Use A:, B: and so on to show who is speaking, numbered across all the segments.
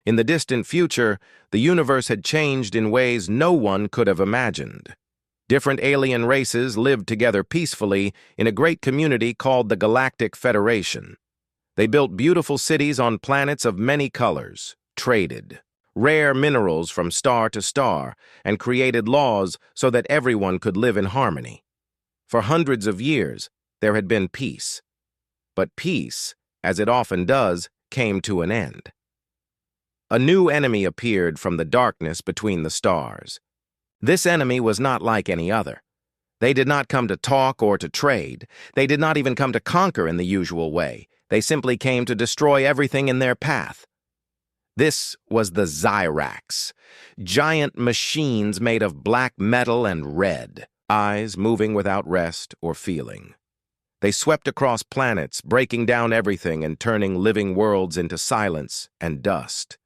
A: In the distant future, the universe had changed in ways no one could have imagined. Different alien races lived together peacefully in a great community called the Galactic Federation. They built beautiful cities on planets of many colors, traded rare minerals from star to star, and created laws so that everyone could live in harmony. For hundreds of years, there had been peace. But peace, as it often does, came to an end. A new enemy appeared from the darkness between the stars. This enemy was not like any other. They did not come to talk or to trade. They did not even come to conquer in the usual way. They simply came to destroy everything in their path. This was the Xyrax, giant machines made of black metal and red, eyes moving without rest or feeling. They swept across planets, breaking down everything and turning living worlds into silence and dust.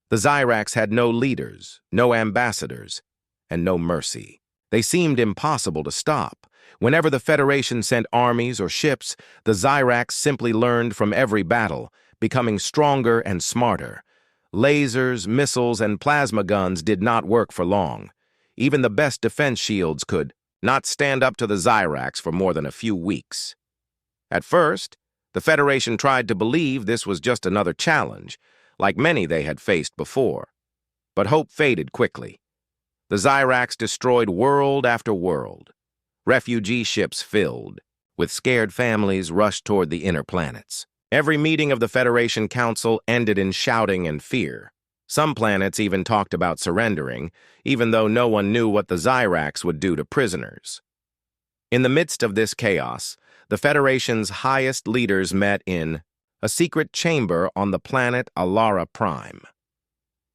A: The Xyrax had no leaders, no ambassadors, and no mercy. They seemed impossible to stop. Whenever the Federation sent armies or ships, the Xyrax simply learned from every battle, becoming stronger and smarter. Lasers, missiles, and plasma guns did not work for long. Even the best defense shields could not stand up to the Xyrax for more than a few weeks. At first, the Federation tried to believe this was just another challenge, like many they had faced before. But hope faded quickly. The Xyrax destroyed world after world. Refugee ships filled, with scared families rushed toward the inner planets. Every meeting of the Federation Council ended in shouting and fear. Some planets even talked about surrendering, even though no one knew what the Xyrax would do to prisoners. In the midst of this chaos, the Federation's highest leaders met in a secret chamber on the planet Alara Prime.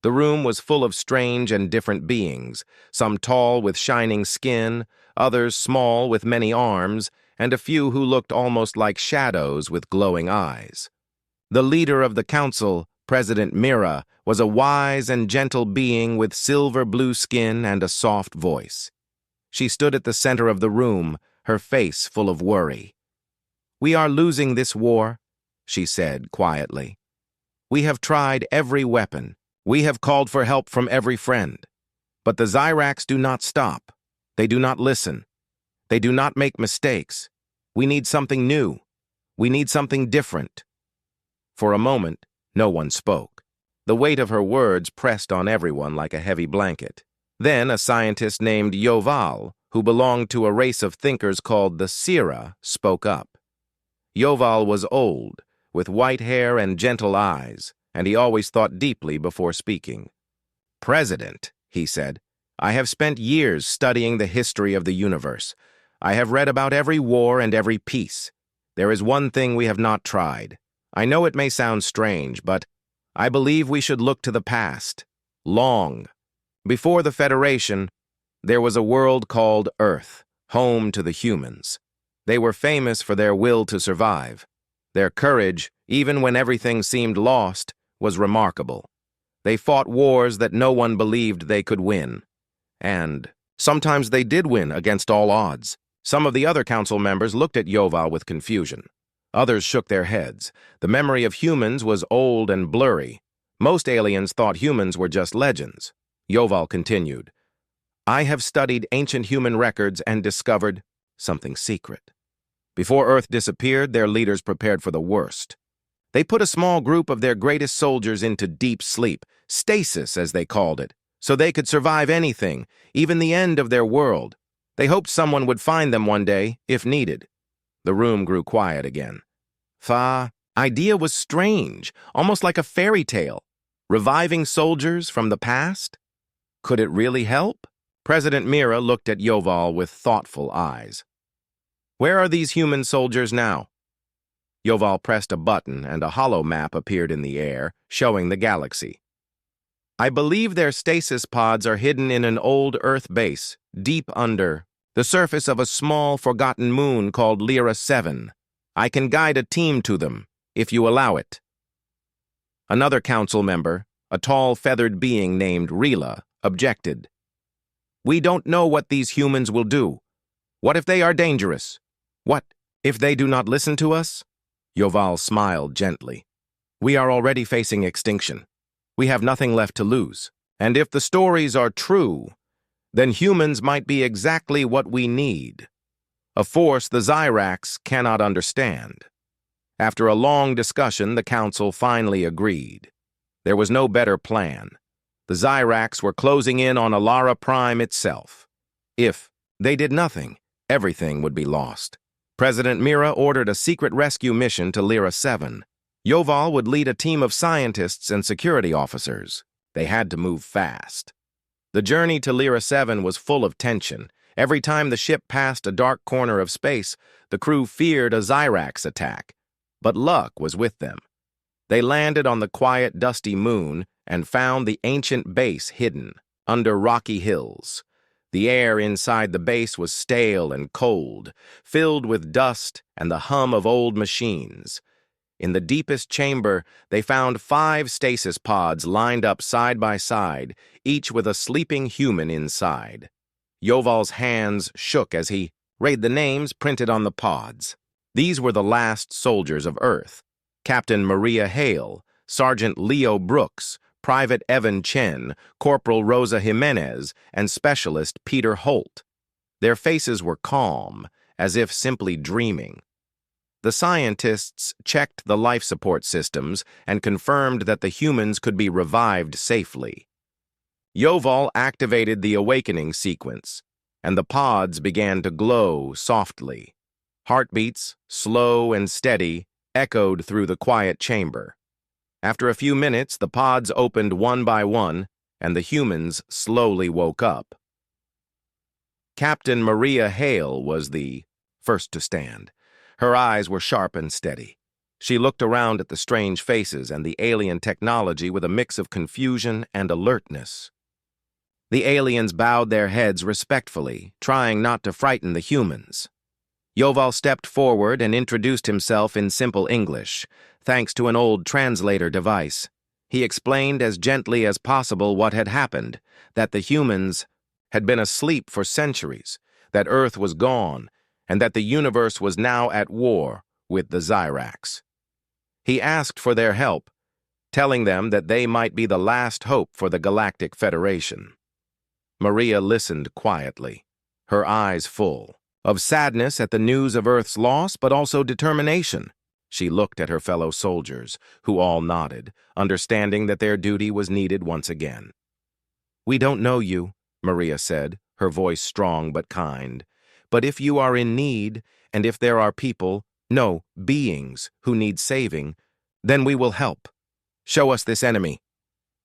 A: The room was full of strange and different beings, some tall with shining skin, others small with many arms, and a few who looked almost like shadows with glowing eyes. The leader of the council, President Mira, was a wise and gentle being with silver-blue skin and a soft voice. She stood at the center of the room, her face full of worry. "We are losing this war," she said quietly. "We have tried every weapon. We have called for help from every friend. But the Xyrax do not stop. They do not listen. They do not make mistakes. We need something new. We need something different." For a moment, no one spoke. The weight of her words pressed on everyone like a heavy blanket. Then a scientist named Yoval, who belonged to a race of thinkers called the Sira, spoke up. Yoval was old, with white hair and gentle eyes, and he always thought deeply before speaking. "President," he said, "I have spent years studying the history of the universe. I have read about every war and every peace. There is one thing we have not tried. I know it may sound strange, but I believe we should look to the past. Long before the Federation, there was a world called Earth, home to the humans. They were famous for their will to survive. Their courage, even when everything seemed lost, was remarkable. They fought wars that no one believed they could win. And sometimes they did win against all odds. Some of the other council members looked at Yoval with confusion. Others shook their heads. The memory of humans was old and blurry. Most aliens thought humans were just legends. Yoval continued, "I have studied ancient human records and discovered something secret. Before Earth disappeared, their leaders prepared for the worst. They put a small group of their greatest soldiers into deep sleep, stasis as they called it, so they could survive anything, even the end of their world. They hoped someone would find them one day, if needed." The room grew quiet again. The idea was strange, almost like a fairy tale. Reviving soldiers from the past? Could it really help? President Mira looked at Yoval with thoughtful eyes. "Where are these human soldiers now?" Yoval pressed a button and a hollow map appeared in the air, showing the galaxy. "I believe their stasis pods are hidden in an old Earth base, deep under the surface of a small, forgotten moon called Lyra 7. I can guide a team to them, if you allow it." Another council member, a tall, feathered being named Rila, objected. "We don't know what these humans will do. What if they are dangerous? What if they do not listen to us?" Yoval smiled gently. "We are already facing extinction. We have nothing left to lose. And if the stories are true, then humans might be exactly what we need. A force the Zyrax cannot understand. After a long discussion, the council finally agreed. There was no better plan. The Zyrax were closing in on Alara Prime itself. If they did nothing, everything would be lost. President Mira ordered a secret rescue mission to Lyra 7. Yoval would lead a team of scientists and security officers. They had to move fast. The journey to Lyra 7 was full of tension. Every time the ship passed a dark corner of space, the crew feared a Zyrax attack. But luck was with them. They landed on the quiet, dusty moon and found the ancient base hidden under rocky hills. The air inside the base was stale and cold, filled with dust and the hum of old machines. In the deepest chamber, they found 5 stasis pods lined up side by side, each with a sleeping human inside. Yoval's hands shook as he read the names printed on the pods. These were the last soldiers of Earth: Captain Maria Hale, Sergeant Leo Brooks, Private Evan Chen, Corporal Rosa Jimenez, and Specialist Peter Holt. Their faces were calm, as if simply dreaming. The scientists checked the life support systems and confirmed that the humans could be revived safely. Yoval activated the awakening sequence, and the pods began to glow softly. Heartbeats, slow and steady, echoed through the quiet chamber. After a few minutes, the pods opened one by one, and the humans slowly woke up. Captain Maria Hale was the first to stand. Her eyes were sharp and steady. She looked around at the strange faces and the alien technology with a mix of confusion and alertness. The aliens bowed their heads respectfully, trying not to frighten the humans. Yoval stepped forward and introduced himself in simple English, thanks to an old translator device. He explained as gently as possible what had happened, that the humans had been asleep for centuries, that Earth was gone, and that the universe was now at war with the Zyrax. He asked for their help, telling them that they might be the last hope for the Galactic Federation. Maria listened quietly, her eyes full of sadness at the news of Earth's loss, but also determination. She looked at her fellow soldiers, who all nodded, understanding that their duty was needed once again. "We don't know you," Maria said, her voice strong but kind. "But if you are in need, and if there are people, no, beings, who need saving, then we will help. Show us this enemy.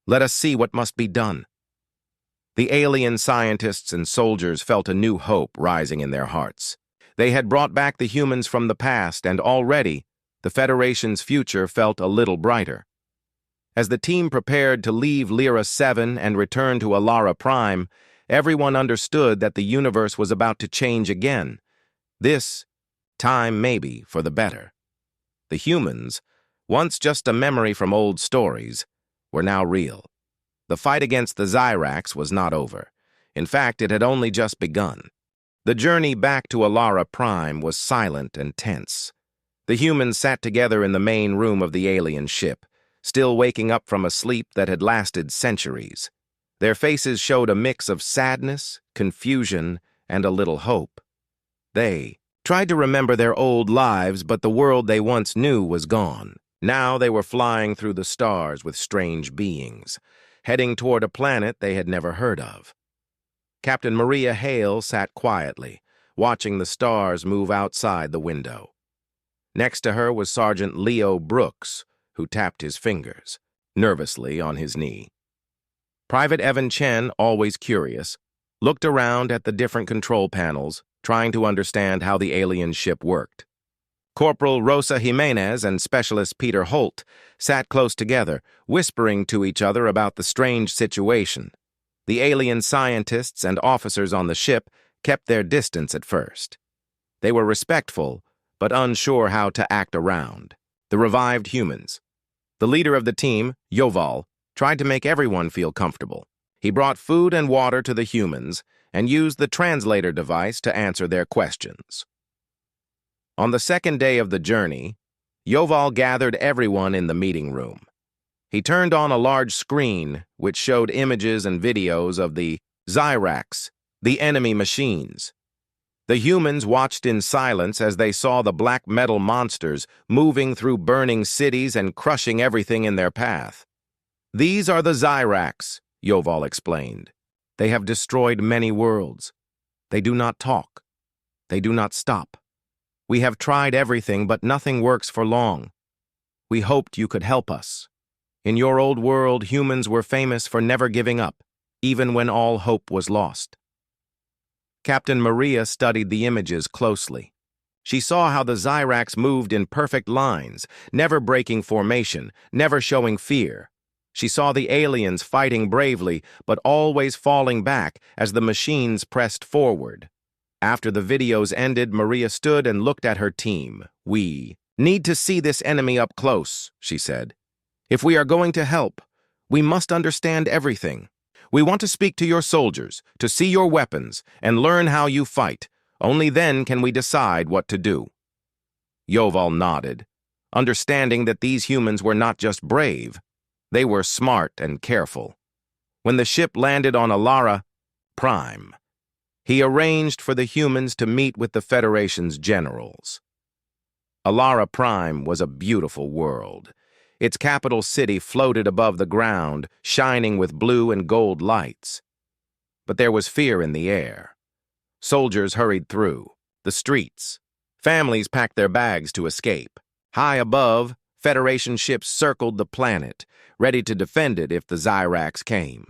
A: Let us see what must be done." The alien scientists and soldiers felt a new hope rising in their hearts. They had brought back the humans from the past, and already the Federation's future felt a little brighter. As the team prepared to leave Lyra 7 and return to Alara Prime, everyone understood that the universe was about to change again. This time maybe for the better. The humans, once just a memory from old stories, were now real. The fight against the Zyrax was not over. In fact, it had only just begun. The journey back to Alara Prime was silent and tense. The humans sat together in the main room of the alien ship, still waking up from a sleep that had lasted centuries. Their faces showed a mix of sadness, confusion, and a little hope. They tried to remember their old lives, but the world they once knew was gone. Now they were flying through the stars with strange beings, heading toward a planet they had never heard of. Captain Maria Hale sat quietly, watching the stars move outside the window. Next to her was Sergeant Leo Brooks, who tapped his fingers, nervously on his knee. Private Evan Chen, always curious, looked around at the different control panels, trying to understand how the alien ship worked. Corporal Rosa Jimenez and Specialist Peter Holt sat close together, whispering to each other about the strange situation. The alien scientists and officers on the ship kept their distance at first. They were respectful, but unsure how to act around the revived humans. The leader of the team, Yoval, tried to make everyone feel comfortable. He brought food and water to the humans and used the translator device to answer their questions. On the second day of the journey, Yoval gathered everyone in the meeting room. He turned on a large screen, which showed images and videos of the Zyrax, the enemy machines. The humans watched in silence as they saw the black metal monsters moving through burning cities and crushing everything in their path. "These are the Zyrax," Yoval explained. "They have destroyed many worlds. They do not talk. They do not stop. We have tried everything, but nothing works for long. We hoped you could help us. In your old world, humans were famous for never giving up, even when all hope was lost." Captain Maria studied the images closely. She saw how the Zyrax moved in perfect lines, never breaking formation, never showing fear. She saw the aliens fighting bravely, but always falling back as the machines pressed forward. After the videos ended, Maria stood and looked at her team. "We need to see this enemy up close," she said. "If we are going to help, we must understand everything. We want to speak to your soldiers, to see your weapons, and learn how you fight. Only then can we decide what to do." Yoval nodded, understanding that these humans were not just brave, they were smart and careful. When the ship landed on Alara Prime, he arranged for the humans to meet with the Federation's generals. Alara Prime was a beautiful world. Its capital city floated above the ground, shining with blue and gold lights. But there was fear in the air. Soldiers hurried through the streets. Families packed their bags to escape. High above, Federation ships circled the planet, ready to defend it if the Zyrax came.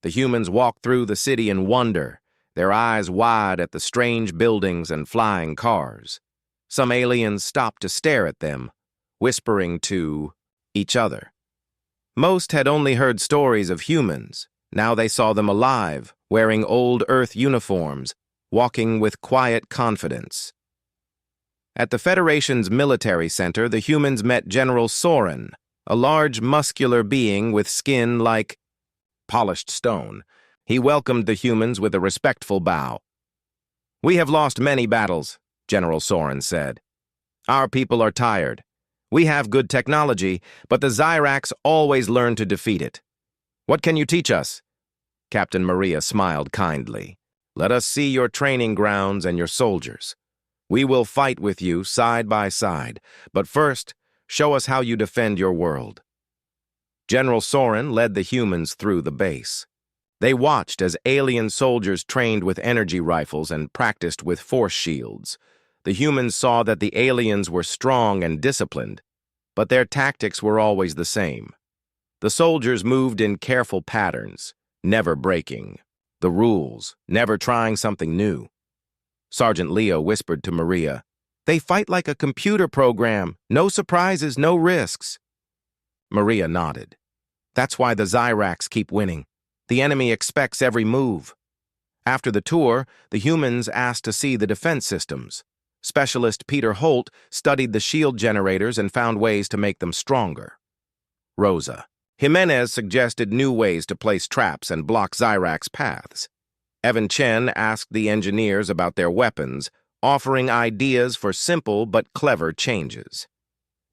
A: The humans walked through the city in wonder, their eyes wide at the strange buildings and flying cars. Some aliens stopped to stare at them, whispering to each other. Most had only heard stories of humans. Now they saw them alive, wearing old Earth uniforms, walking with quiet confidence. At the Federation's military center, the humans met General Soren, a large, muscular being with skin like polished stone. He welcomed the humans with a respectful bow. "We have lost many battles," General Soren said. "Our people are tired. We have good technology, but the Zyrax always learn to defeat it. What can you teach us?" Captain Maria smiled kindly. "Let us see your training grounds and your soldiers. We will fight with you side by side, but first, show us how you defend your world." General Soren led the humans through the base. They watched as alien soldiers trained with energy rifles and practiced with force shields. The humans saw that the aliens were strong and disciplined, but their tactics were always the same. The soldiers moved in careful patterns, never breaking the rules, never trying something new. Sergeant Leo whispered to Maria, "They fight like a computer program, no surprises, no risks." Maria nodded. "That's why the Zyrax keep winning. The enemy expects every move." After the tour, the humans asked to see the defense systems. Specialist Peter Holt studied the shield generators and found ways to make them stronger. Rosa Jimenez suggested new ways to place traps and block Zyrax paths. Evan Chen asked the engineers about their weapons, offering ideas for simple but clever changes.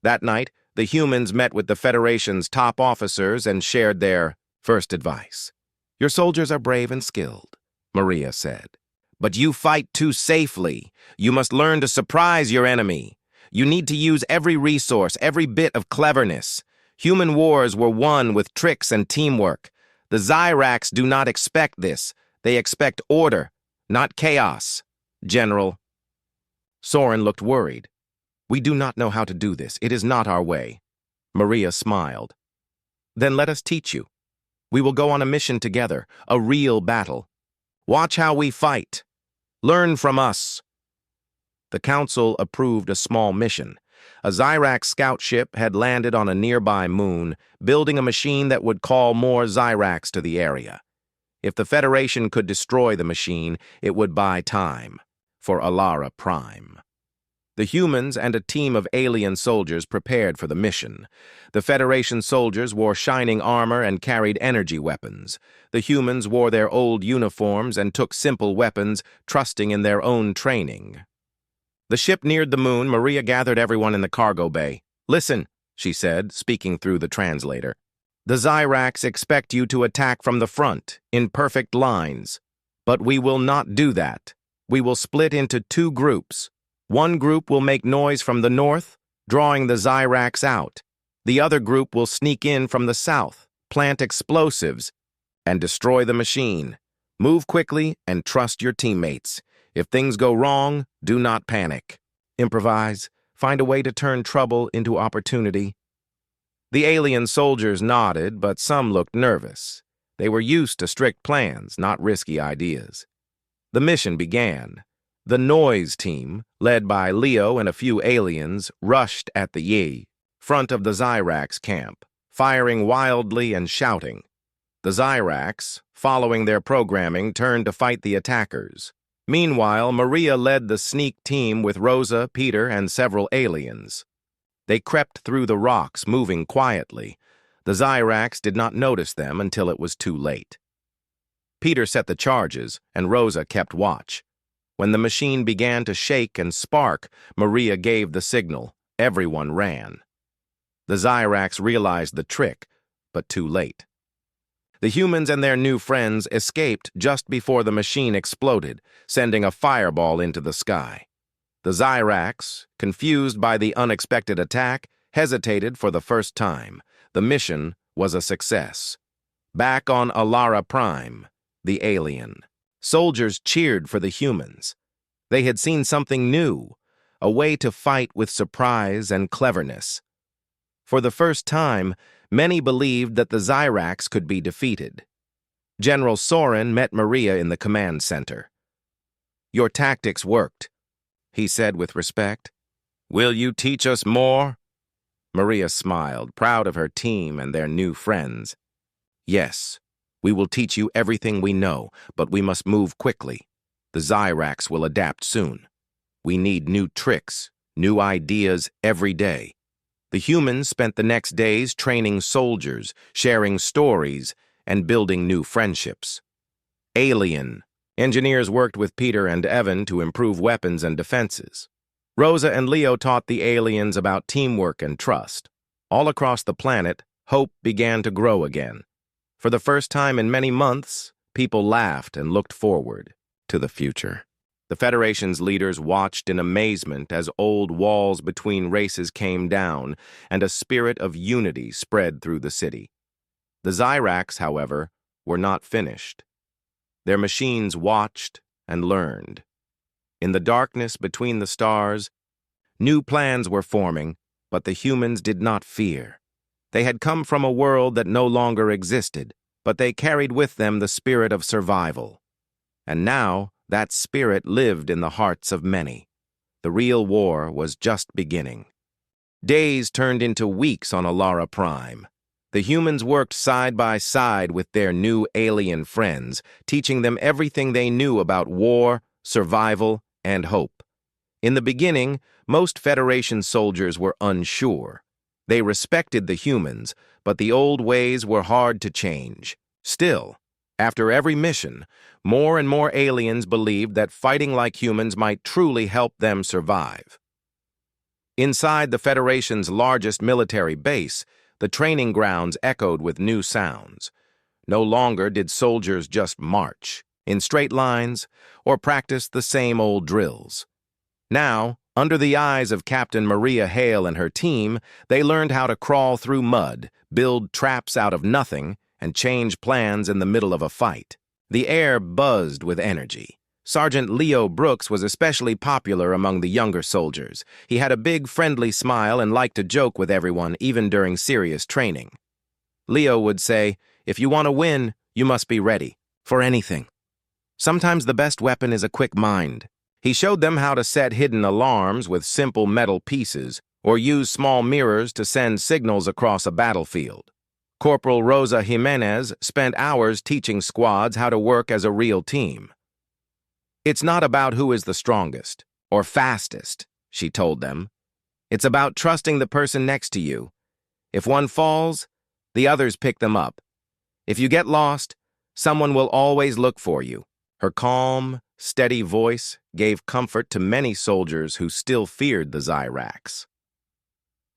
A: That night, the humans met with the Federation's top officers and shared their first advice. "Your soldiers are brave and skilled," Maria said. "But you fight too safely. You must learn to surprise your enemy. You need to use every resource, every bit of cleverness. Human wars were won with tricks and teamwork. The Zyrax do not expect this. They expect order, not chaos, General." Soren looked worried. "We do not know how to do this. It is not our way." Maria smiled. "Then let us teach you. We will go on a mission together, a real battle. Watch how we fight. Learn from us." The council approved a small mission. A Zyrax scout ship had landed on a nearby moon, building a machine that would call more Zyrax to the area. If the Federation could destroy the machine, it would buy time for Alara Prime. The humans and a team of alien soldiers prepared for the mission. The Federation soldiers wore shining armor and carried energy weapons. The humans wore their old uniforms and took simple weapons, trusting in their own training. The ship neared the moon. Maria gathered everyone in the cargo bay. "Listen," she said, speaking through the translator. The Zyrax expect you to attack from the front, in perfect lines. But we will not do that. We will split into two groups. One group will make noise from the north, drawing the Zyrax out. The other group will sneak in from the south, plant explosives, and destroy the machine. Move quickly and trust your teammates. If things go wrong, do not panic. Improvise. Find a way to turn trouble into opportunity. The alien soldiers nodded, but some looked nervous. They were used to strict plans, not risky ideas. The mission began. The noise team, led by Leo and a few aliens, rushed at the front of the Zyrax camp, firing wildly and shouting. The Zyrax, following their programming, turned to fight the attackers. Meanwhile, Maria led the sneak team with Rosa, Peter, and several aliens. They crept through the rocks, moving quietly. The Zyrax did not notice them until it was too late. Peter set the charges, and Rosa kept watch. When the machine began to shake and spark, Maria gave the signal. Everyone ran. The Zyrax realized the trick, but too late. The humans and their new friends escaped just before the machine exploded, sending a fireball into the sky. The Zyrax, confused by the unexpected attack, hesitated for the first time. The mission was a success. Back on Alara Prime, the alien, soldiers cheered for the humans. They had seen something new, a way to fight with surprise and cleverness. For the first time, many believed that the Zyrax could be defeated. General Soren met Maria in the command center. "Your tactics worked," he said with respect. "Will you teach us more?" Maria smiled, proud of her team and their new friends. "Yes, we will teach you everything we know, but we must move quickly. The Zyrax will adapt soon. We need new tricks, new ideas every day." The humans spent the next days training soldiers, sharing stories, and building new friendships. Alien. Engineers worked with Peter and Evan to improve weapons and defenses. Rosa and Leo taught the aliens about teamwork and trust. All across the planet, hope began to grow again. For the first time in many months, people laughed and looked forward to the future. The Federation's leaders watched in amazement as old walls between races came down and a spirit of unity spread through the city. The Zyrax, however, were not finished. Their machines watched and learned. In the darkness between the stars, new plans were forming, but the humans did not fear. They had come from a world that no longer existed, but they carried with them the spirit of survival. And now, that spirit lived in the hearts of many. The real war was just beginning. Days turned into weeks on Alara Prime. The humans worked side by side with their new alien friends, teaching them everything they knew about war, survival, and hope. In the beginning, most Federation soldiers were unsure. They respected the humans, but the old ways were hard to change. Still, after every mission, more and more aliens believed that fighting like humans might truly help them survive. Inside the Federation's largest military base, the training grounds echoed with new sounds. No longer did soldiers just march in straight lines or practice the same old drills. Now, under the eyes of Captain Maria Hale and her team, they learned how to crawl through mud, build traps out of nothing, and change plans in the middle of a fight. The air buzzed with energy. Sergeant Leo Brooks was especially popular among the younger soldiers. He had a big, friendly smile and liked to joke with everyone, even during serious training. Leo would say, "If you want to win, you must be ready for anything. Sometimes the best weapon is a quick mind." He showed them how to set hidden alarms with simple metal pieces or use small mirrors to send signals across a battlefield. Corporal Rosa Jimenez spent hours teaching squads how to work as a real team. "It's not about who is the strongest or fastest," she told them. "It's about trusting the person next to you. If one falls, the others pick them up. If you get lost, someone will always look for you." Her calm, steady voice gave comfort to many soldiers who still feared the Zyrax.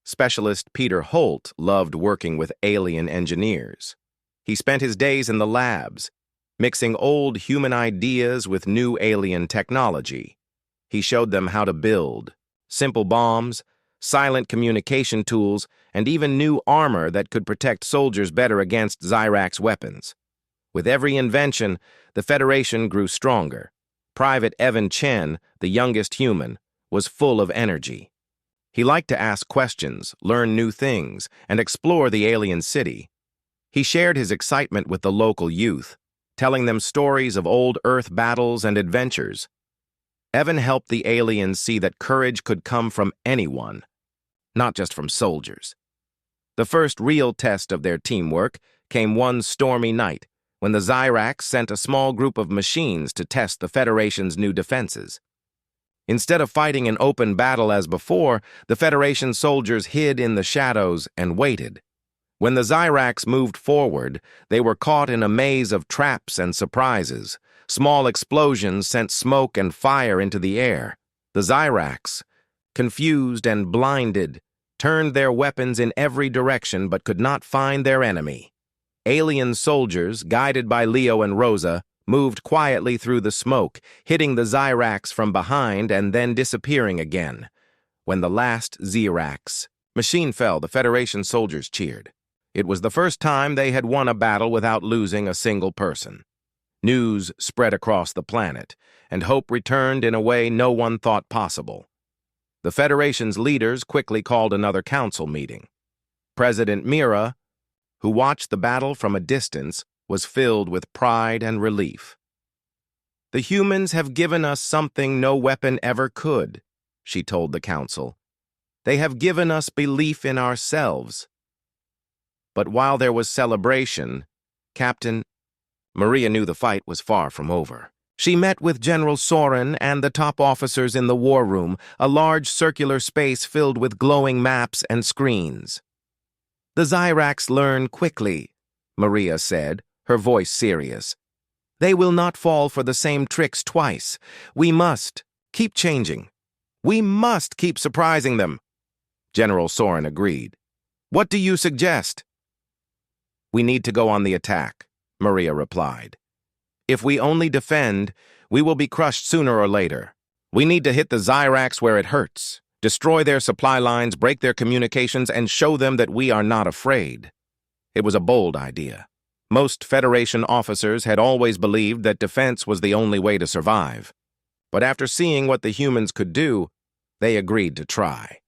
A: Specialist Peter Holt loved working with alien engineers. He spent his days in the labs, mixing old human ideas with new alien technology. He showed them how to build simple bombs, silent communication tools, and even new armor that could protect soldiers better against Zyrax weapons. With every invention, the Federation grew stronger. Private Evan Chen, the youngest human, was full of energy. He liked to ask questions, learn new things, and explore the alien city. He shared his excitement with the local youth, telling them stories of old Earth battles and adventures. Evan helped the aliens see that courage could come from anyone, not just from soldiers. The first real test of their teamwork came one stormy night when the Zyrax sent a small group of machines to test the Federation's new defenses. Instead of fighting an open battle as before, the Federation soldiers hid in the shadows and waited. When the Zyrax moved forward, they were caught in a maze of traps and surprises. Small explosions sent smoke and fire into the air. The Zyrax, confused and blinded, turned their weapons in every direction but could not find their enemy. Alien soldiers, guided by Leo and Rosa, moved quietly through the smoke, hitting the Zyrax from behind and then disappearing again. When the last Zyrax machine fell, the Federation soldiers cheered. It was the first time they had won a battle without losing a single person. News spread across the planet, and hope returned in a way no one thought possible. The Federation's leaders quickly called another council meeting. President Mira, who watched the battle from a distance, was filled with pride and relief. "The humans have given us something no weapon ever could," she told the council. "They have given us belief in ourselves." But while there was celebration, Maria knew the fight was far from over. She met with General Soren and the top officers in the war room, a large circular space filled with glowing maps and screens. "The Zyrax learn quickly," Maria said, her voice serious. "They will not fall for the same tricks twice. We must keep changing. We must keep surprising them." General Soren agreed. "What do you suggest?" "We need to go on the attack," Maria replied. "If we only defend, we will be crushed sooner or later. We need to hit the Zyrax where it hurts, destroy their supply lines, break their communications, and show them that we are not afraid." It was a bold idea. Most Federation officers had always believed that defense was the only way to survive. But after seeing what the humans could do, they agreed to try.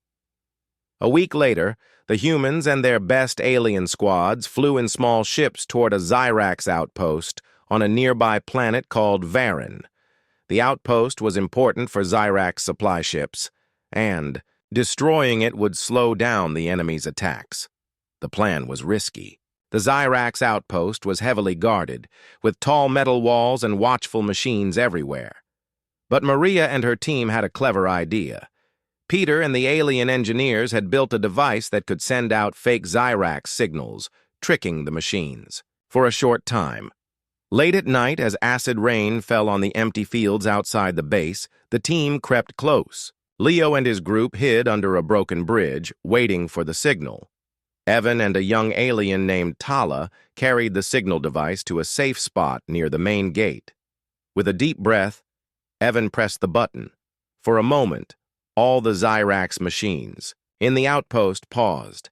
A: A week later, the humans and their best alien squads flew in small ships toward a Zyrax outpost on a nearby planet called Varan. The outpost was important for Zyrax supply ships, and destroying it would slow down the enemy's attacks. The plan was risky. The Zyrax outpost was heavily guarded, with tall metal walls and watchful machines everywhere. But Maria and her team had a clever idea. Peter and the alien engineers had built a device that could send out fake Zyrax signals, tricking the machines. For a short time. Late at night, as acid rain fell on the empty fields outside the base, the team crept close. Leo and his group hid under a broken bridge, waiting for the signal. Evan and a young alien named Tala carried the signal device to a safe spot near the main gate. With a deep breath, Evan pressed the button. For a moment, all the Zyrax machines in the outpost paused.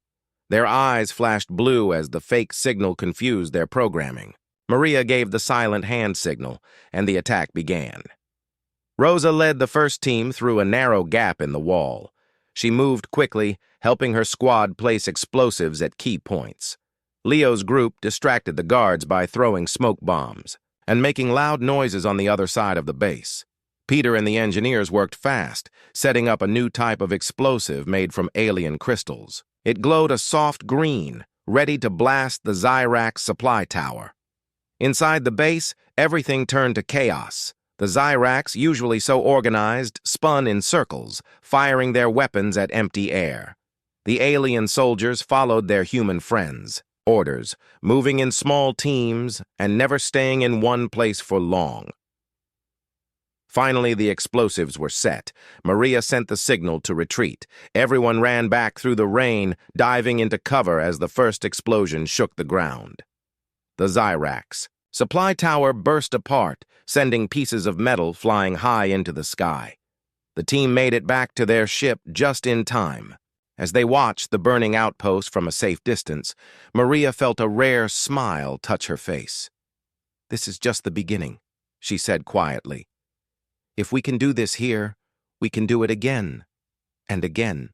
A: Their eyes flashed blue as the fake signal confused their programming. Maria gave the silent hand signal, and the attack began. Rosa led the first team through a narrow gap in the wall. She moved quickly, helping her squad place explosives at key points. Leo's group distracted the guards by throwing smoke bombs and making loud noises on the other side of the base. Peter and the engineers worked fast, setting up a new type of explosive made from alien crystals. It glowed a soft green, ready to blast the Zyrax supply tower. Inside the base, everything turned to chaos. The Zyrax, usually so organized, spun in circles, firing their weapons at empty air. The alien soldiers followed their human friends' orders, moving in small teams and never staying in one place for long. Finally, the explosives were set. Maria sent the signal to retreat. Everyone ran back through the rain, diving into cover as the first explosion shook the ground. The Xyrax supply tower burst apart, sending pieces of metal flying high into the sky. The team made it back to their ship just in time. As they watched the burning outpost from a safe distance, Maria felt a rare smile touch her face. "This is just the beginning," she said quietly. "If we can do this here, we can do it again and again."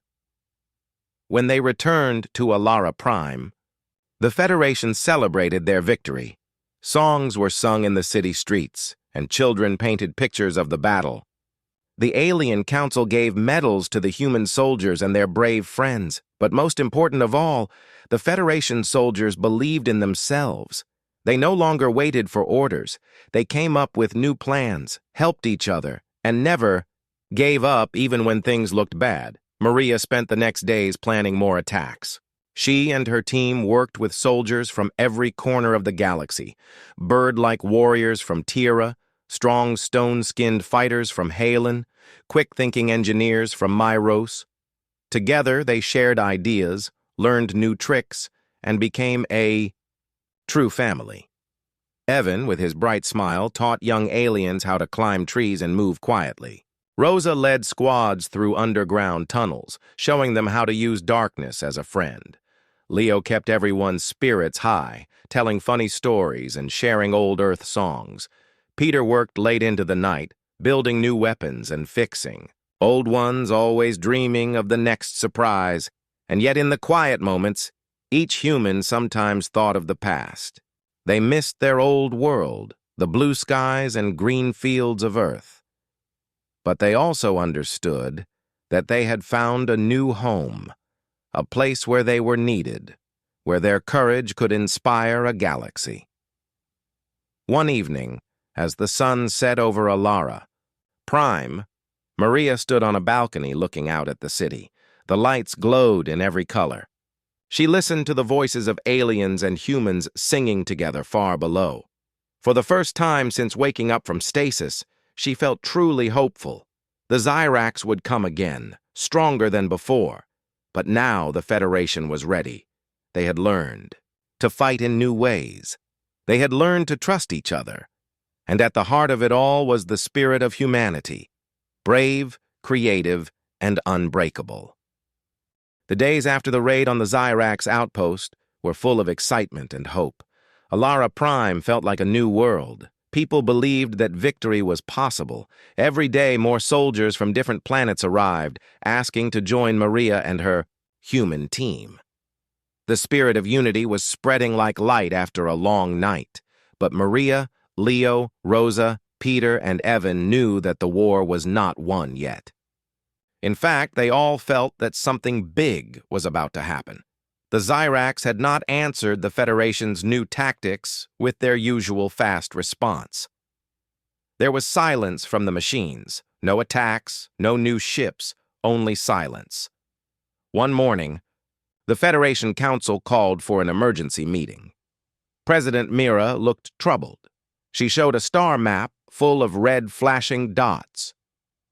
A: When they returned to Alara Prime, the Federation celebrated their victory. Songs were sung in the city streets, and children painted pictures of the battle. The Alien Council gave medals to the human soldiers and their brave friends, but most important of all, the Federation soldiers believed in themselves. They no longer waited for orders. They came up with new plans, helped each other, and never gave up even when things looked bad. Maria spent the next days planning more attacks. She and her team worked with soldiers from every corner of the galaxy, bird-like warriors from Tira, strong stone-skinned fighters from Halen, quick-thinking engineers from Myros. Together, they shared ideas, learned new tricks, and became a true family. Evan, with his bright smile, taught young aliens how to climb trees and move quietly. Rosa led squads through underground tunnels, showing them how to use darkness as a friend. Leo kept everyone's spirits high, telling funny stories and sharing old Earth songs. Peter worked late into the night, building new weapons and fixing. Old ones always dreaming of the next surprise, and yet in the quiet moments, each human sometimes thought of the past. They missed their old world, the blue skies and green fields of Earth. But they also understood that they had found a new home, a place where they were needed, where their courage could inspire a galaxy. One evening, as the sun set over Alara Prime, Maria stood on a balcony looking out at the city. The lights glowed in every color. She listened to the voices of aliens and humans singing together far below. For the first time since waking up from stasis, she felt truly hopeful. The Xyrax would come again, stronger than before. But now the Federation was ready. They had learned to fight in new ways. They had learned to trust each other. And at the heart of it all was the spirit of humanity, brave, creative, and unbreakable. The days after the raid on the Xyrax outpost were full of excitement and hope. Alara Prime felt like a new world. People believed that victory was possible. Every day, more soldiers from different planets arrived, asking to join Maria and her human team. The spirit of unity was spreading like light after a long night, but Maria, Leo, Rosa, Peter, and Evan knew that the war was not won yet. In fact, they all felt that something big was about to happen. The Xyrax had not answered the Federation's new tactics with their usual fast response. There was silence from the machines. No attacks, no new ships, only silence. One morning, the Federation Council called for an emergency meeting. President Mira looked troubled. She showed a star map full of red flashing dots.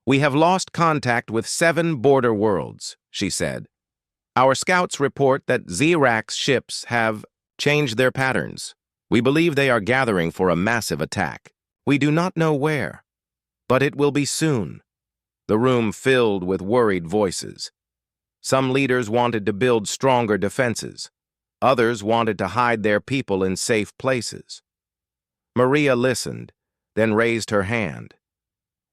A: "We have lost contact with 7 border worlds," she said. "Our scouts report that Xyrax ships have changed their patterns. We believe they are gathering for a massive attack. We do not know where, but it will be soon." The room filled with worried voices. Some leaders wanted to build stronger defenses. Others wanted to hide their people in safe places. Maria listened, then raised her hand.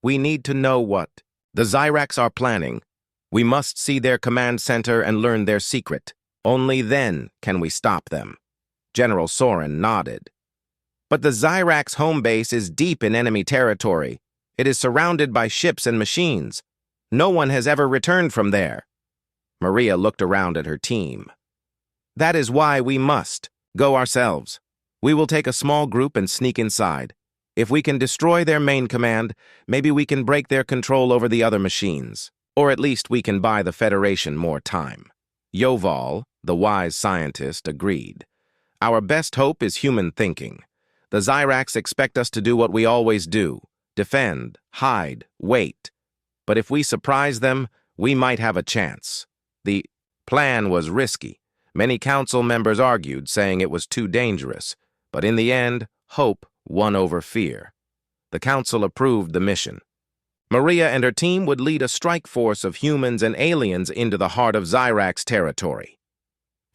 A: "We need to know what the Xyrax are planning. We must see their command center and learn their secret. Only then can we stop them." General Soren nodded. "But the Xyrax home base is deep in enemy territory. It is surrounded by ships and machines. No one has ever returned from there." Maria looked around at her team. "That is why we must go ourselves. We will take a small group and sneak inside. If we can destroy their main command, maybe we can break their control over the other machines. Or at least we can buy the Federation more time." Yoval, the wise scientist, agreed. "Our best hope is human thinking. The Xyrax expect us to do what we always do, defend, hide, wait. But if we surprise them, we might have a chance. The plan was risky. Many council members argued, saying it was too dangerous. But in the end, hope won over fear. The council approved the mission. Maria and her team would lead a strike force of humans and aliens into the heart of Zyrax territory.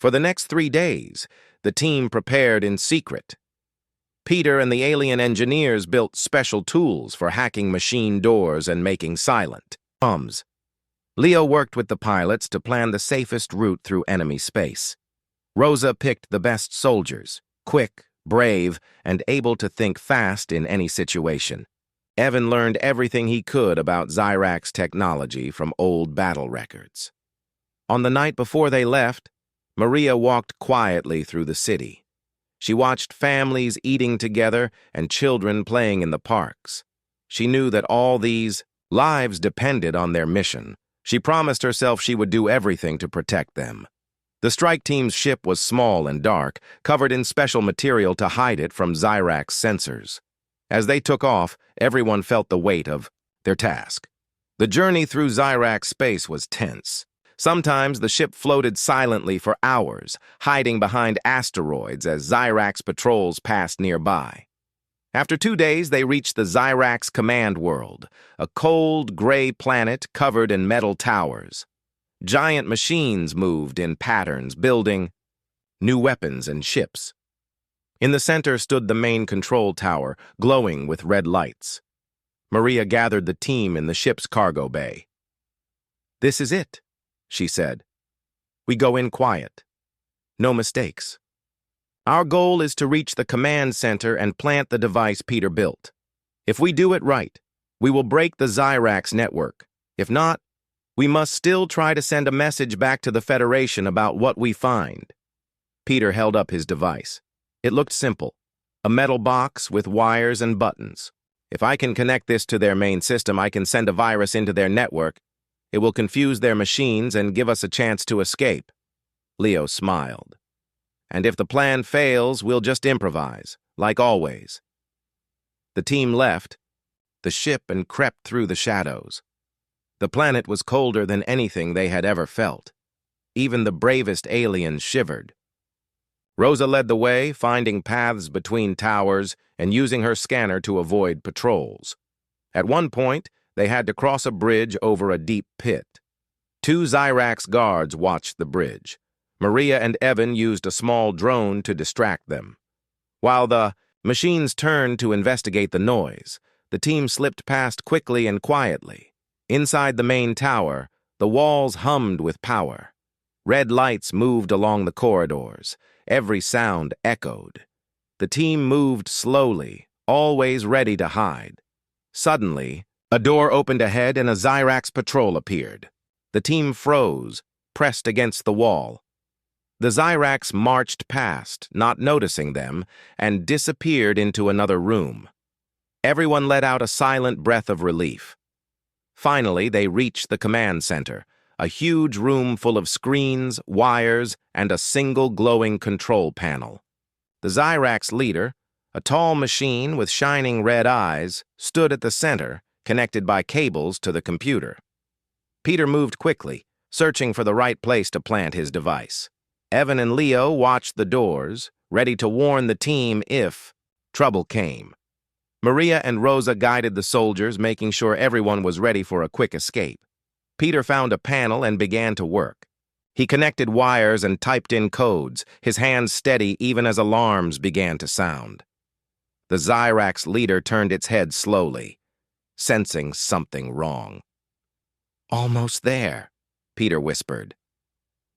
A: For the next 3 days, the team prepared in secret. Peter and the alien engineers built special tools for hacking machine doors and making silent bombs. Leo worked with the pilots to plan the safest route through enemy space. Rosa picked the best soldiers, quick, brave, and able to think fast in any situation. Evan learned everything he could about Zyrax technology from old battle records. On the night before they left, Maria walked quietly through the city. She watched families eating together and children playing in the parks. She knew that all these lives depended on their mission. She promised herself she would do everything to protect them. The strike team's ship was small and dark, covered in special material to hide it from Zyrax sensors. As they took off, everyone felt the weight of their task. The journey through Zyrax space was tense. Sometimes the ship floated silently for hours, hiding behind asteroids as Zyrax patrols passed nearby. After 2 days, they reached the Zyrax command world, a cold, gray planet covered in metal towers. Giant machines moved in patterns, building new weapons and ships. In the center stood the main control tower, glowing with red lights. Maria gathered the team in the ship's cargo bay. "This is it," she said. "We go in quiet. No mistakes. Our goal is to reach the command center and plant the device Peter built. If we do it right, we will break the Zyrax network. If not, we must still try to send a message back to the Federation about what we find." Peter held up his device. It looked simple, a metal box with wires and buttons. "If I can connect this to their main system, I can send a virus into their network. It will confuse their machines and give us a chance to escape." Leo smiled. "And if the plan fails, we'll just improvise, like always." The team left the ship and crept through the shadows. The planet was colder than anything they had ever felt. Even the bravest aliens shivered. Rosa led the way, finding paths between towers and using her scanner to avoid patrols. At one point, they had to cross a bridge over a deep pit. 2 Zyrax guards watched the bridge. Maria and Evan used a small drone to distract them. While the machines turned to investigate the noise, the team slipped past quickly and quietly. Inside the main tower, the walls hummed with power. Red lights moved along the corridors. Every sound echoed. The team moved slowly, always ready to hide. Suddenly, a door opened ahead and a Zyrax patrol appeared. The team froze, pressed against the wall. The Zyrax marched past, not noticing them, and disappeared into another room. Everyone let out a silent breath of relief. Finally, they reached the command center, a huge room full of screens, wires, and a single glowing control panel. The Zyrax leader, a tall machine with shining red eyes, stood at the center, connected by cables to the computer. Peter moved quickly, searching for the right place to plant his device. Evan and Leo watched the doors, ready to warn the team if trouble came. Maria and Rosa guided the soldiers, making sure everyone was ready for a quick escape. Peter found a panel and began to work. He connected wires and typed in codes, his hands steady even as alarms began to sound. The Zyrax leader turned its head slowly, sensing something wrong. "Almost there," Peter whispered.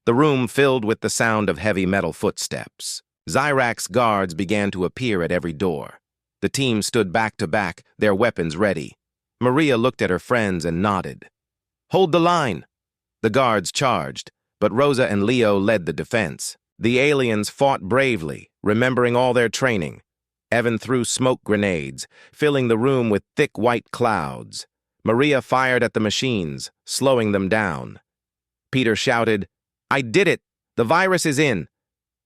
A: The room filled with the sound of heavy metal footsteps. Zyrax guards began to appear at every door. The team stood back to back, their weapons ready. Maria looked at her friends and nodded. "Hold the line!" The guards charged, but Rosa and Leo led the defense. The aliens fought bravely, remembering all their training. Evan threw smoke grenades, filling the room with thick white clouds. Maria fired at the machines, slowing them down. Peter shouted, "I did it! The virus is in!"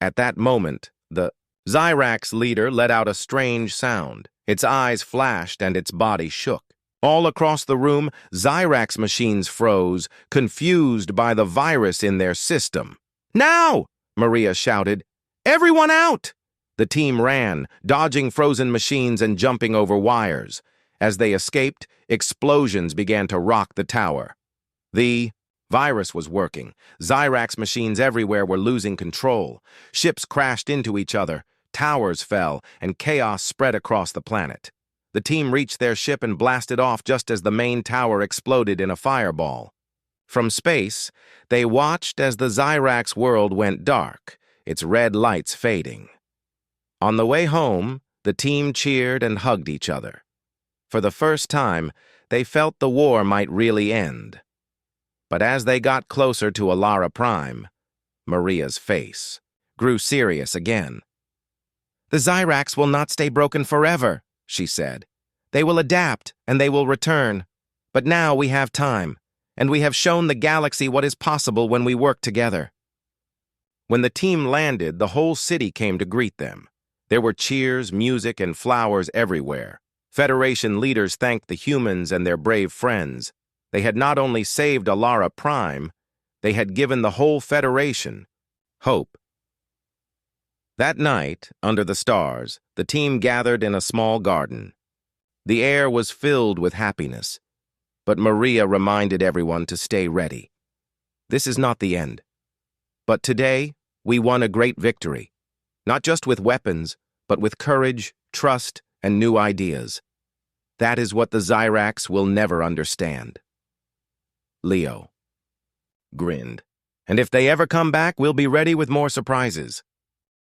A: At that moment, the Zyrax leader let out a strange sound. Its eyes flashed and its body shook. All across the room, Xyrax machines froze, confused by the virus in their system. "Now!" Maria shouted. "Everyone out!" The team ran, dodging frozen machines and jumping over wires. As they escaped, explosions began to rock the tower. The virus was working. Xyrax machines everywhere were losing control. Ships crashed into each other, towers fell, and chaos spread across the planet. The team reached their ship and blasted off just as the main tower exploded in a fireball. From space, they watched as the Xyrax world went dark, its red lights fading. On the way home, the team cheered and hugged each other. For the first time, they felt the war might really end. But as they got closer to Alara Prime, Maria's face grew serious again. "The Xyrax will not stay broken forever," she said. "They will adapt, and they will return. But now we have time, and we have shown the galaxy what is possible when we work together." When the team landed, the whole city came to greet them. There were cheers, music, and flowers everywhere. Federation leaders thanked the humans and their brave friends. They had not only saved Alara Prime, they had given the whole Federation hope. That night, under the stars, the team gathered in a small garden. The air was filled with happiness, but Maria reminded everyone to stay ready. This is not the end. But today, we won a great victory, not just with weapons, but with courage, trust, and new ideas. That is what the Xyrax will never understand. Leo grinned. "And if they ever come back, we'll be ready with more surprises."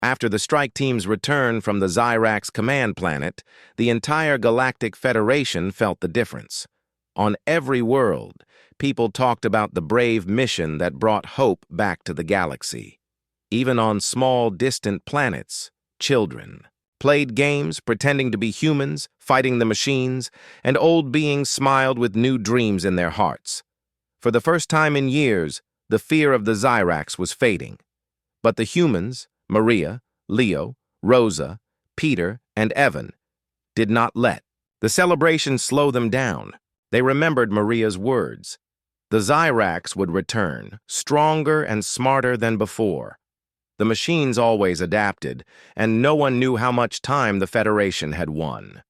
A: After the strike team's return from the Xyrax command planet, the entire Galactic Federation felt the difference. On every world, people talked about the brave mission that brought hope back to the galaxy. Even on small, distant planets, children played games pretending to be humans, fighting the machines, and old beings smiled with new dreams in their hearts. For the first time in years, the fear of the Xyrax was fading. But the humans, Maria, Leo, Rosa, Peter, and Evan, did not let the celebration slow them down. They remembered Maria's words. The Xyrax would return, stronger and smarter than before. The machines always adapted, and no one knew how much time the Federation had won.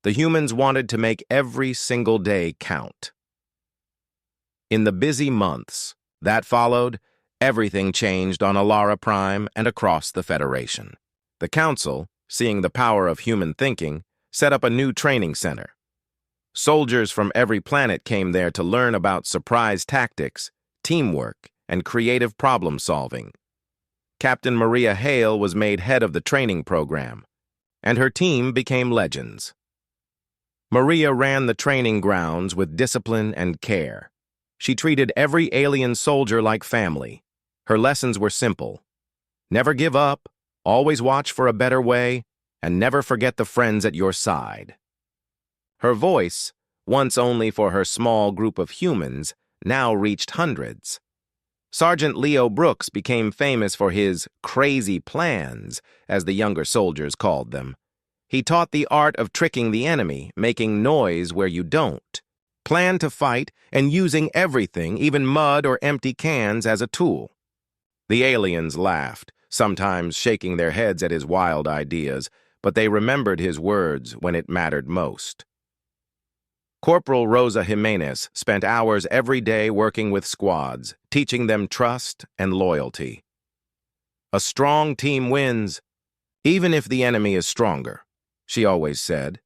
A: The humans wanted to make every single day count. In the busy months that followed, everything changed on Alara Prime and across the Federation. The Council, seeing the power of human thinking, set up a new training center. Soldiers from every planet came there to learn about surprise tactics, teamwork, and creative problem-solving. Captain Maria Hale was made head of the training program, and her team became legends. Maria ran the training grounds with discipline and care. She treated every alien soldier like family. Her lessons were simple. Never give up, always watch for a better way, and never forget the friends at your side. Her voice, once only for her small group of humans, now reached hundreds. Sergeant Leo Brooks became famous for his crazy plans, as the younger soldiers called them. He taught the art of tricking the enemy, making noise where you don't, plan to fight, and using everything, even mud or empty cans, as a tool. The aliens laughed, sometimes shaking their heads at his wild ideas, but they remembered his words when it mattered most. Corporal Rosa Jimenez spent hours every day working with squads, teaching them trust and loyalty. "A strong team wins, even if the enemy is stronger," she always said.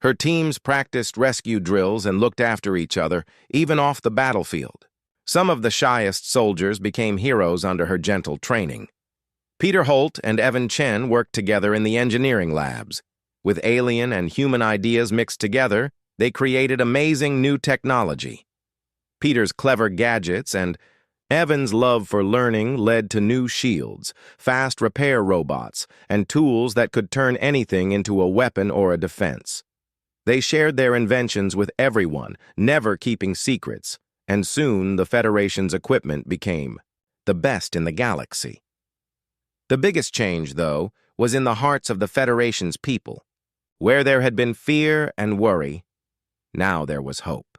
A: Her teams practiced rescue drills and looked after each other, even off the battlefield. Some of the shyest soldiers became heroes under her gentle training. Peter Holt and Evan Chen worked together in the engineering labs. With alien and human ideas mixed together, they created amazing new technology. Peter's clever gadgets and Evan's love for learning led to new shields, fast repair robots, and tools that could turn anything into a weapon or a defense. They shared their inventions with everyone, never keeping secrets, and soon the Federation's equipment became the best in the galaxy. The biggest change, though, was in the hearts of the Federation's people. Where there had been fear and worry, now there was hope.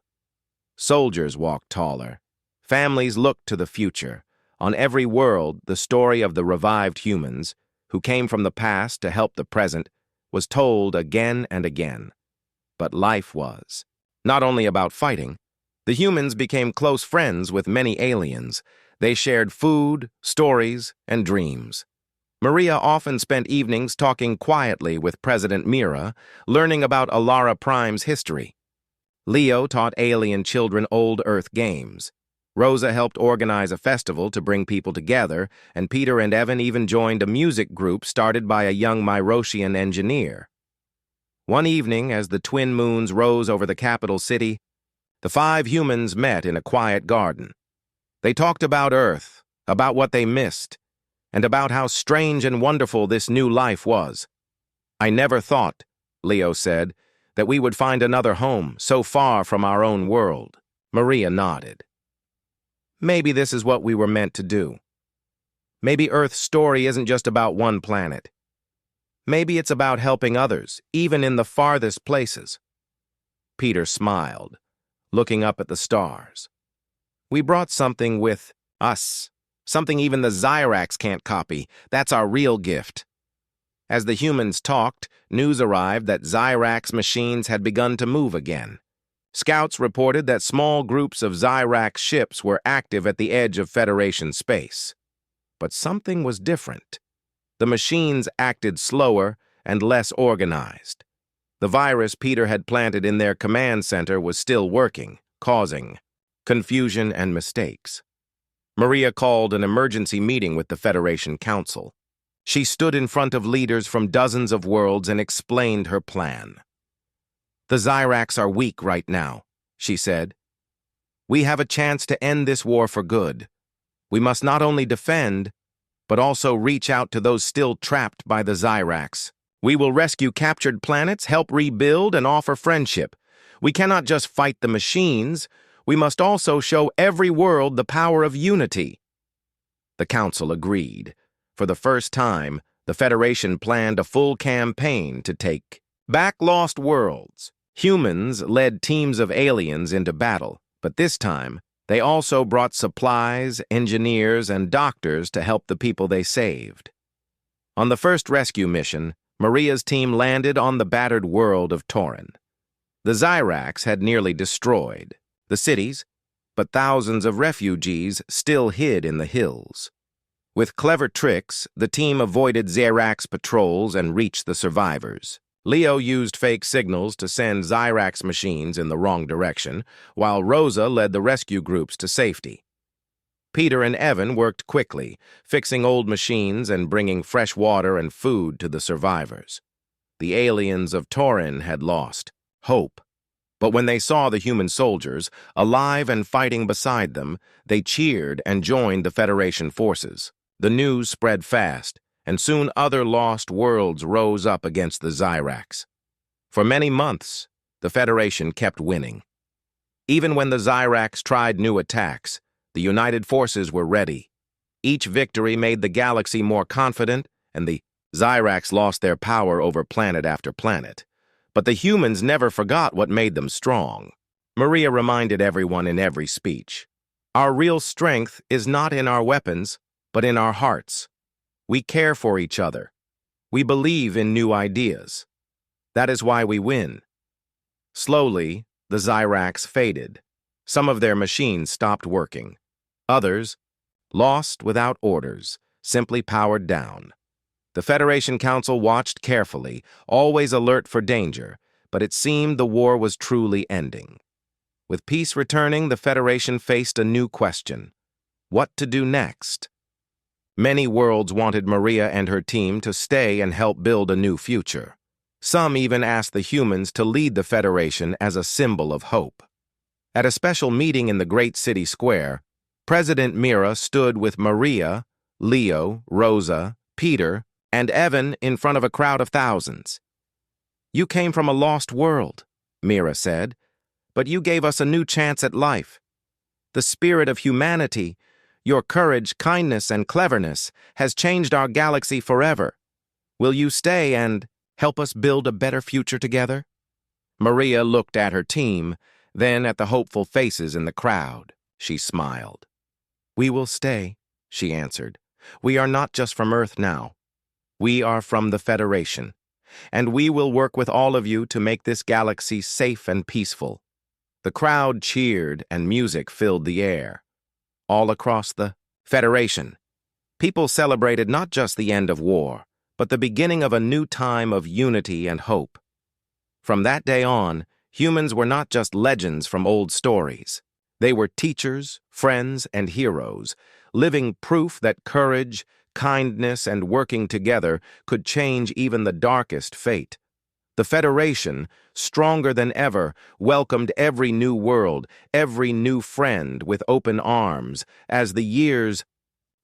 A: Soldiers walked taller. Families looked to the future. On every world, the story of the revived humans, who came from the past to help the present, was told again and again. But life was not only about fighting. The humans became close friends with many aliens. They shared food, stories, and dreams. Maria often spent evenings talking quietly with President Mira, learning about Alara Prime's history. Leo taught alien children old Earth games. Rosa helped organize a festival to bring people together, and Peter and Evan even joined a music group started by a young Myrosian engineer. One evening, as the twin moons rose over the capital city, the 5 humans met in a quiet garden. They talked about Earth, about what they missed, and about how strange and wonderful this new life was. "I never thought," Leo said, "that we would find another home so far from our own world." Maria nodded. Maybe this is what we were meant to do. Maybe Earth's story isn't just about one planet. Maybe it's about helping others, even in the farthest places. Peter smiled, looking up at the stars. "We brought something with us, something even the Xyrax can't copy. That's our real gift." As the humans talked, news arrived that Xyrax machines had begun to move again. Scouts reported that small groups of Xyrax ships were active at the edge of Federation space. But something was different. The machines acted slower and less organized. The virus Peter had planted in their command center was still working, causing confusion and mistakes. Maria called an emergency meeting with the Federation Council. She stood in front of leaders from dozens of worlds and explained her plan. "The Xyrax are weak right now," she said. "We have a chance to end this war for good. We must not only defend, but also reach out to those still trapped by the Xyrax. We will rescue captured planets, help rebuild, and offer friendship. We cannot just fight the machines. We must also show every world the power of unity." The Council agreed. For the first time, the Federation planned a full campaign to take back lost worlds. Humans led teams of aliens into battle, but this time, they also brought supplies, engineers, and doctors to help the people they saved. On the first rescue mission, Maria's team landed on the battered world of Torin. The Xyrax had nearly destroyed the cities, but thousands of refugees still hid in the hills. With clever tricks, the team avoided Xyrax patrols and reached the survivors. Leo used fake signals to send Xyrax machines in the wrong direction, while Rosa led the rescue groups to safety. Peter and Evan worked quickly, fixing old machines and bringing fresh water and food to the survivors. The aliens of Torin had lost hope, but when they saw the human soldiers, alive and fighting beside them, they cheered and joined the Federation forces. The news spread fast, and soon other lost worlds rose up against the Xyrax. For many months, the Federation kept winning. Even when the Xyrax tried new attacks, the United Forces were ready. Each victory made the galaxy more confident, and the Xyrax lost their power over planet after planet. But the humans never forgot what made them strong. Maria reminded everyone in every speech, "Our real strength is not in our weapons, but in our hearts. We care for each other. We believe in new ideas. That is why we win." Slowly, the Xyrax faded. Some of their machines stopped working. Others, lost without orders, simply powered down. The Federation Council watched carefully, always alert for danger, but it seemed the war was truly ending. With peace returning, the Federation faced a new question: what to do next? Many worlds wanted Maria and her team to stay and help build a new future. Some even asked the humans to lead the Federation as a symbol of hope. At a special meeting in the great city square, President Mira stood with Maria, Leo, Rosa, Peter, and Evan in front of a crowd of thousands. "You came from a lost world," Mira said, "but you gave us a new chance at life. The spirit of humanity, your courage, kindness, and cleverness has changed our galaxy forever. Will you stay and Help us build a better future together? Maria looked at her team, then at the hopeful faces in the crowd. She smiled. "We will stay," she answered. "We are not just from Earth now. We are from the Federation, and we will work with all of you to make this galaxy safe and peaceful." The crowd cheered and music filled the air. All across the Federation, people celebrated not just the end of war, but the beginning of a new time of unity and hope. From that day on, humans were not just legends from old stories. They were teachers, friends, and heroes, living proof that courage, kindness, and working together could change even the darkest fate. The Federation, stronger than ever, welcomed every new world, every new friend with open arms. As the years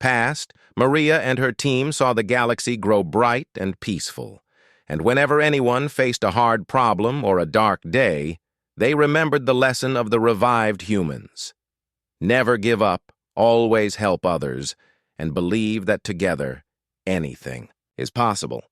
A: passed, Maria and her team saw the galaxy grow bright and peaceful. And whenever anyone faced a hard problem or a dark day, they remembered the lesson of the revived humans. Never give up, always help others, and believe that together, anything is possible.